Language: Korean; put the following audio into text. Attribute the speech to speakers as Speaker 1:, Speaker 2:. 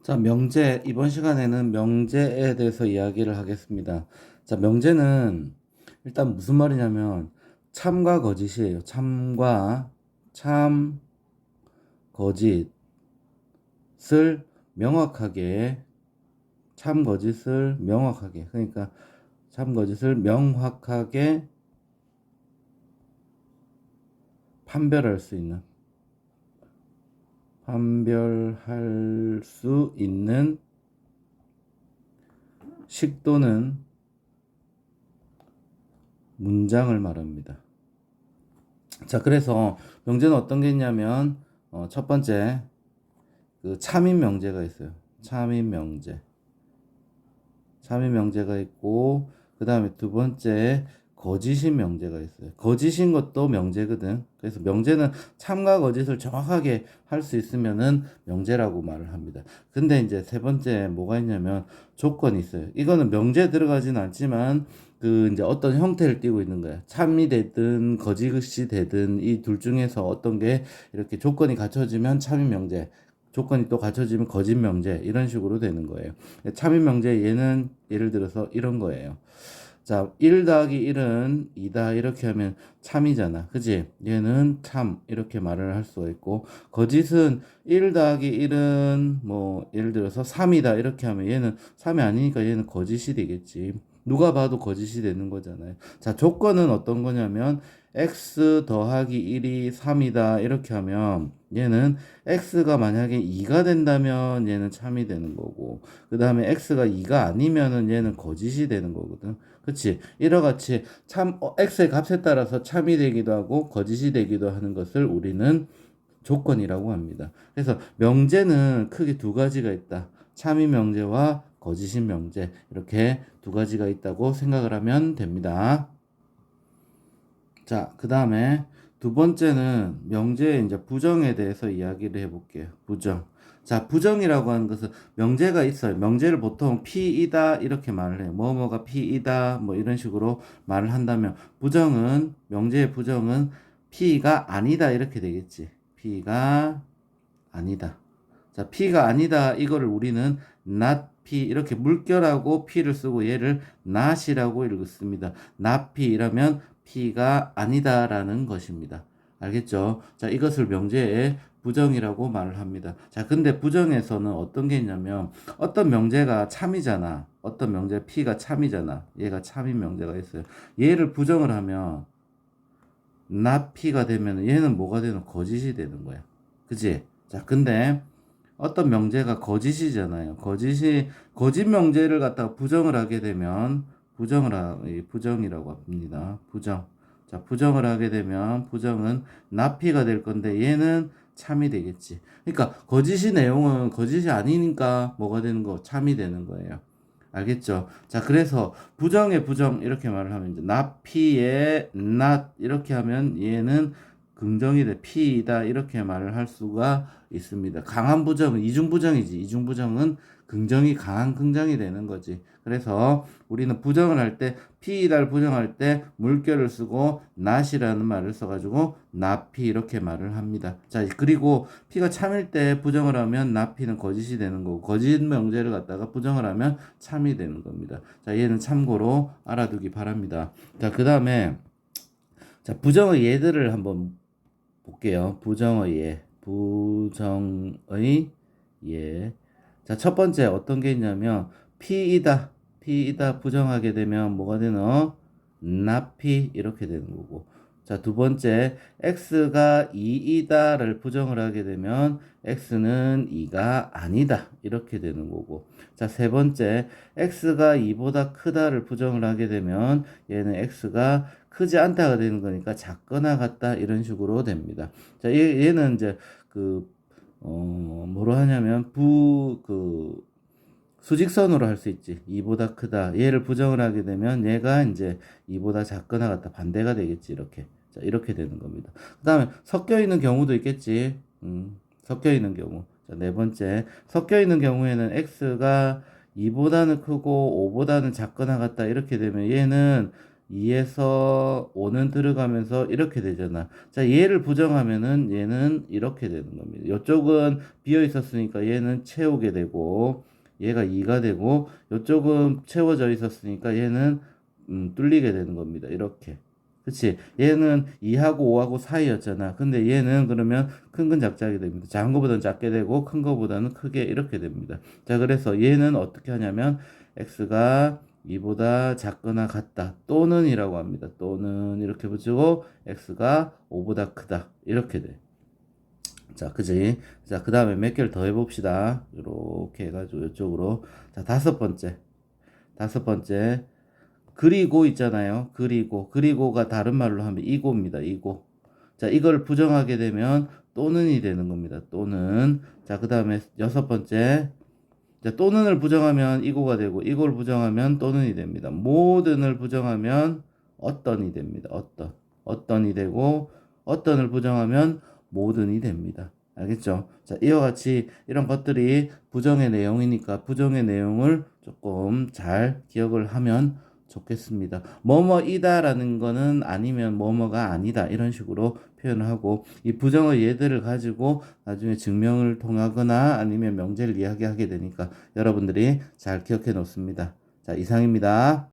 Speaker 1: 자, 명제. 이번 시간에는 명제에 대해서 이야기를 하겠습니다. 자, 명제는 일단 무슨 말이냐면 참과 거짓이에요. 거짓을 명확하게, 거짓을 명확하게, 그러니까 거짓을 명확하게 판별할 수 있는, 판별할 수 있는 식 또는 문장을 말합니다. 자, 그래서 명제는 어떤 게 있냐면, 첫 번째, 그 참인 명제가 있어요. 참인 명제. 참인 명제가 있고, 그 다음에 두 번째, 거짓인 명제가 있어요. 거짓인 것도 명제거든. 그래서 명제는 참과 거짓을 정확하게 할 수 있으면은 명제라고 말을 합니다. 근데 이제 세 번째 뭐가 있냐면 조건이 있어요. 이거는 명제에 들어가진 않지만 그 이제 어떤 형태를 띠고 있는 거야. 참이 되든 거짓이 되든 이 둘 중에서 어떤 게 이렇게 조건이 갖춰지면 참인 명제, 조건이 또 갖춰지면 거짓 명제, 이런 식으로 되는 거예요. 참인 명제 얘는 예를 들어서 이런 거예요. 자, 1 더하기 1은 2다 이렇게 하면 참이잖아. 그지? 얘는 참 이렇게 말을 할 수가 있고, 거짓은 1 더하기 1은 뭐 예를 들어서 3이다 이렇게 하면 얘는 3이 아니니까 얘는 거짓이 되겠지. 누가 봐도 거짓이 되는 거잖아요. 자, 조건은 어떤 거냐면 x 더하기 1이 3이다 이렇게 하면 얘는 x가 만약에 2가 된다면 얘는 참이 되는 거고, 그 다음에 x가 2가 아니면은 얘는 거짓이 되는 거거든. 그치? 이와 같이 x의 값에 따라서 참이 되기도 하고 거짓이 되기도 하는 것을 우리는 조건이라고 합니다. 그래서 명제는 크게 두 가지가 있다. 참인 명제와 거짓인 명제, 이렇게 두 가지가 있다고 생각을 하면 됩니다. 자, 그 다음에 두 번째는 명제의 이제 부정에 대해서 이야기를 해볼게요. 부정. 자, 부정이라고 하는 것은 명제가 있어요. 명제를 보통 P이다 이렇게 말을 해요. 뭐뭐가 P이다 뭐 이런 식으로 말을 한다면, 부정은, 명제의 부정은 P가 아니다 이렇게 되겠지. P가 아니다. 자, P가 아니다 이거를 우리는 not P, 이렇게 물결하고 P를 쓰고 얘를 not이라고 읽습니다. not P라면 P가 아니다라는 것입니다. 알겠죠? 자, 이것을 명제의 부정이라고 말을 합니다. 자, 근데 부정에서는 어떤 게 있냐면 어떤 명제가 참이잖아. 어떤 명제 P가 참이잖아. 얘가 참인 명제가 있어요. 얘를 부정을 하면 not P가 되면 얘는 뭐가 되는, 거짓이 되는 거야. 그지? 자, 근데 어떤 명제가 거짓이잖아요. 거짓 명제를 갖다가 부정을 하게 되면 부정이라고 합니다. 부정. 자, 부정을 하게 되면 부정은 나피가 될 건데 얘는 참이 되겠지. 그러니까 거짓이 내용은 거짓이 아니니까 뭐가 되는 거? 참이 되는 거예요. 알겠죠? 자, 그래서 부정의 부정 이렇게 말을 하면 이제 나피의 not 이렇게 하면 얘는 긍정이 돼 P이다 이렇게 말을 할 수가 있습니다. 강한 부정은 이중부정이지. 이중부정은 긍정이 강한 긍정이 되는 거지. 그래서 우리는 부정을 할 때 P이다를 부정할 때 물결을 쓰고 not이라는 말을 써가지고 not P 이렇게 말을 합니다. 자, 그리고 P가 참일 때 부정을 하면 not P는 거짓이 되는 거고, 거짓 명제를 갖다가 부정을 하면 참이 되는 겁니다. 자, 얘는 참고로 알아두기 바랍니다. 자, 그 다음에 자, 부정의 예들을 한번 볼게요. 부정의 예. 부정의 예. 자, 첫 번째 어떤 게 있냐면 P이다. P이다 부정하게 되면 뭐가 되노? not P 이렇게 되는 거고. 자, 두 번째 X가 2이다를 부정을 하게 되면 X는 2가 아니다 이렇게 되는 거고. 자, 세 번째 X가 2보다 크다를 부정을 하게 되면 얘는 X가 크지 않다가 되는 거니까 작거나 같다 이런 식으로 됩니다. 자, 얘는 이제 그 뭐로 하냐면 수직선으로 할 수 있지. 2보다 크다. 얘를 부정을 하게 되면 얘가 이제 2보다 작거나 같다. 반대가 되겠지. 이렇게. 자, 이렇게 되는 겁니다. 그 다음에 섞여 있는 경우도 있겠지. 섞여 있는 경우. 자, 네 번째. 섞여 있는 경우에는 x가 2보다는 크고 5보다는 작거나 같다. 이렇게 되면 얘는 2에서 5는 들어가면서 이렇게 되잖아. 자, 얘를 부정하면은 얘는 이렇게 되는 겁니다. 이쪽은 비어 있었으니까 얘는 채우게 되고, 얘가 2가 되고, 이쪽은 채워져 있었으니까 얘는 뚫리게 되는 겁니다. 이렇게. 그치? 얘는 2하고 5하고 사이였잖아. 근데 얘는 그러면 큰 건 작게 됩니다. 작은 거보다는 작게 되고, 큰 거보다는 크게 이렇게 됩니다. 자, 그래서 얘는 어떻게 하냐면, x가 2보다 작거나 같다. 또는 이라고 합니다. 또는 이렇게 붙이고, x가 5보다 크다. 이렇게 돼. 자, 그지? 자, 그 다음에 몇 개를 더 해봅시다. 이렇게 해가지고 이쪽으로. 자, 다섯 번째. 다섯 번째. 그리고 있잖아요. 그리고가 다른 말로 하면 이고입니다. 이고. 자, 이걸 부정하게 되면 또는이 되는 겁니다. 또는. 자, 그 다음에 여섯 번째. 자, 또는을 부정하면 이고가 되고, 이걸 부정하면 또는이 됩니다. 모든을 부정하면 어떤이 됩니다. 어떤이 되고, 어떤을 부정하면 모든이 됩니다. 알겠죠? 자, 이와 같이 이런 것들이 부정의 내용이니까 부정의 내용을 조금 잘 기억을 하면 좋겠습니다. 뭐뭐이다라는 거는 아니면 뭐뭐가 아니다 이런 식으로 표현을 하고 이 부정의 예들을 가지고 나중에 증명을 통하거나 아니면 명제를 이야기하게 되니까 여러분들이 잘 기억해 놓습니다. 자, 이상입니다.